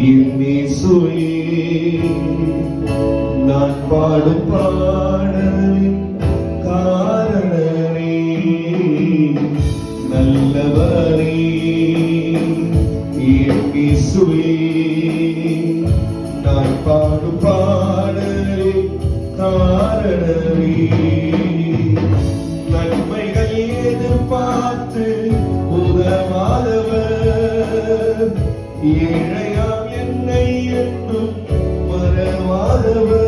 இயேசுவே நான் பாடும் பாடலின் காரணரே நல்லவரே இயேசுவே நான் பாடும் பாடலின் காரணரே நன்மைகள் எதிர்பார்த்து உதவாதவர் ஏழையாம் என்னை என்றும் மறவாதவர்